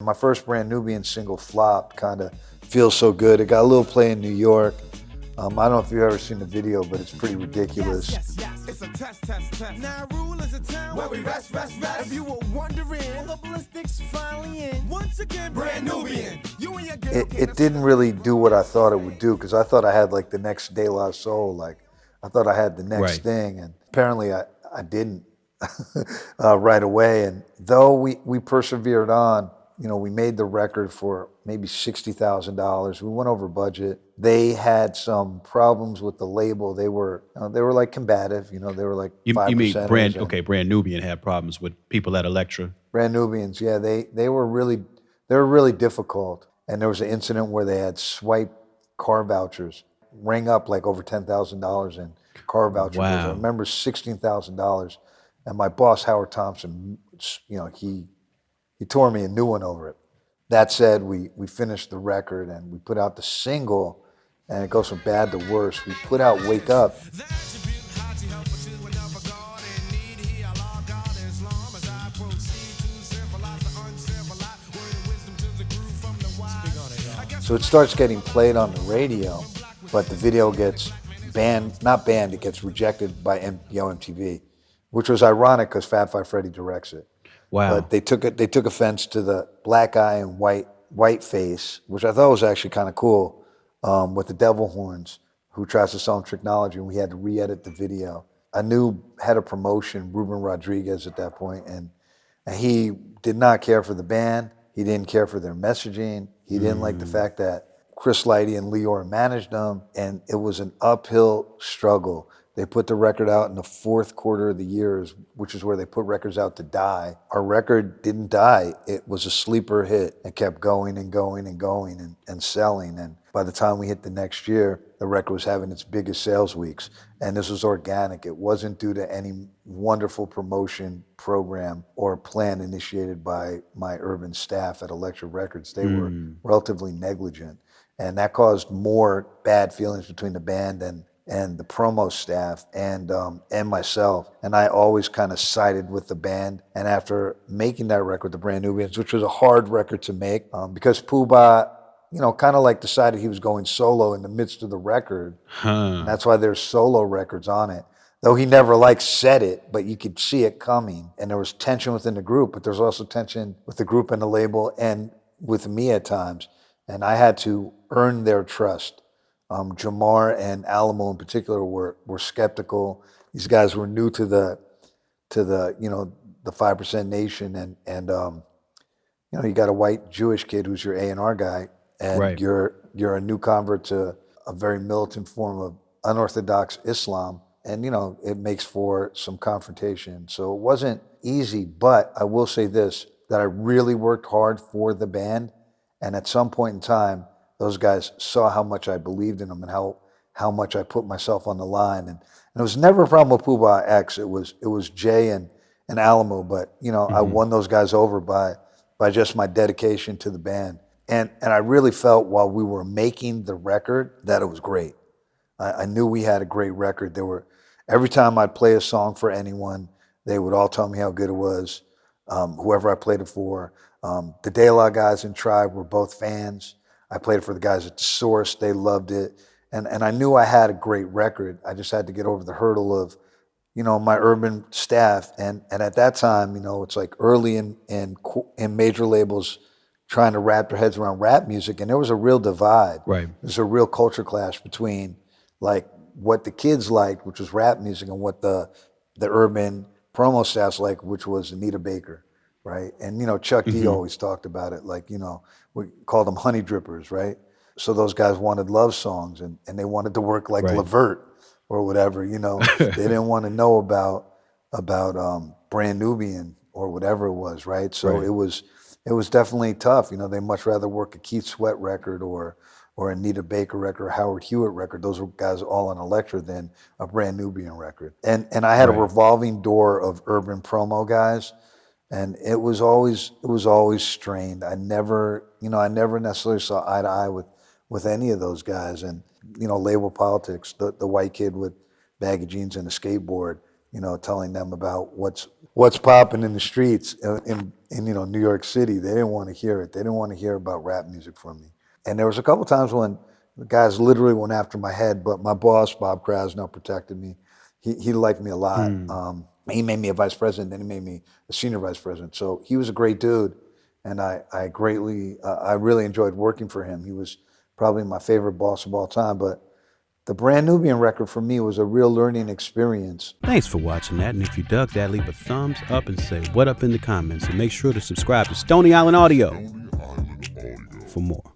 My first Brand Nubian single flopped, kind of Feels So Good. It got a little play in New York. I don't know if you've ever seen the video, but it's pretty ridiculous. Yes. It's a test. Now Rule is a town where we rest. If you were wondering, well, the ballistics finally in. Once again, Brand Nubian. You and your girl It didn't really do what I thought it would do, because I thought I had like the next De La Soul, like I thought I had the next Right. thing, and apparently I didn't right away. And though we persevered on, we made the record for maybe $60,000. We went over budget. They had some problems with the label. They were like combative. They were like You 5%. mean Brand Nubian had problems with people at Elektra? Brand Nubians, yeah, they were really difficult. And there was an incident where they had swiped car vouchers, rang up like over $10,000 in car voucher bills. I Wow. remember $16,000, and my boss Howard Thompson, he tore me a new one over it. That said, we finished the record and we put out the single, and it goes from bad to worse. We put out Wake Up. So it starts getting played on the radio, but the video gets not banned, it gets rejected by MTV, which was ironic because Fab Five Freddy directs it. Wow. But they took offense to the black eye and white face, which I thought was actually kind of cool, with the devil horns, who tries to sell him Tricknology, and we had to re-edit the video. A new head of promotion, Ruben Rodriguez at that point, and he did not care for the band. He didn't care for their messaging. He didn't like the fact that Chris Lighty and Leor managed them, and it was an uphill struggle. They put the record out in the fourth quarter of the year, which is where they put records out to die. Our record didn't die. It was a sleeper hit and kept going and going and going and selling. And by the time we hit the next year, the record was having its biggest sales weeks. And this was organic. It wasn't due to any wonderful promotion program or plan initiated by my urban staff at Elektra Records. They were relatively negligent. And that caused more bad feelings between the band and the promo staff and myself. And I always kind of sided with the band. And after making that record, The Brand Nubians, which was a hard record to make, because Puba, kind of like decided he was going solo in the midst of the record. And that's why there's solo records on it. Though he never said it, but you could see it coming. And there was tension within the group, but there's also tension with the group and the label and with me at times. And I had to earn their trust. Jamar and Alamo in particular were skeptical. These guys were new to the 5% Nation, and you got a white Jewish kid who's your A&R guy, and Right. you're a new convert to a very militant form of unorthodox Islam, and it makes for some confrontation. So it wasn't easy, but I will say this, that I really worked hard for the band, and at some point in time, those guys saw how much I believed in them and how much I put myself on the line. And it was never a problem with Puba X. It was Jay and Alamo, but I won those guys over by just my dedication to the band. And I really felt while we were making the record that it was great. I knew we had a great record. Every time I'd play a song for anyone, they would all tell me how good it was, whoever I played it for. The De La guys in Tribe were both fans. I played it for the guys at The Source. They loved it. And I knew I had a great record. I just had to get over the hurdle of, my urban staff. And at that time, it's like early in major labels trying to wrap their heads around rap music. And there was a real divide. Right. There's a real culture clash between like what the kids liked, which was rap music, and what the urban promo staffs liked, which was Anita Baker. Right. And, Chuck D always talked about it. Like, we called them honey drippers. Right. So those guys wanted love songs and they wanted to work like Right. Levert or whatever, They didn't want to know about Brand Nubian or whatever it was. Right. So Right. it was definitely tough. They much rather work a Keith Sweat record or a Anita Baker record or Howard Hewitt record. Those were guys all on Elektra than a Brand Nubian record. And I had a revolving door of urban promo guys. And it was always strained. I never necessarily saw eye to eye with any of those guys. And label politics, the white kid with baggy jeans and a skateboard, telling them about what's popping in the streets in New York City, they didn't want to hear it. They didn't want to hear about rap music from me. And there was a couple times when the guys literally went after my head, but my boss, Bob Krasno, protected me. He liked me a lot. He made me a vice president, then he made me a senior vice president. So he was a great dude, and I really enjoyed working for him. He was probably my favorite boss of all time. But the Brand Nubian record for me was a real learning experience. Thanks for watching that, and if you dug that, leave a thumbs up and say what up in the comments, and make sure to subscribe to Stony Island Audio for more.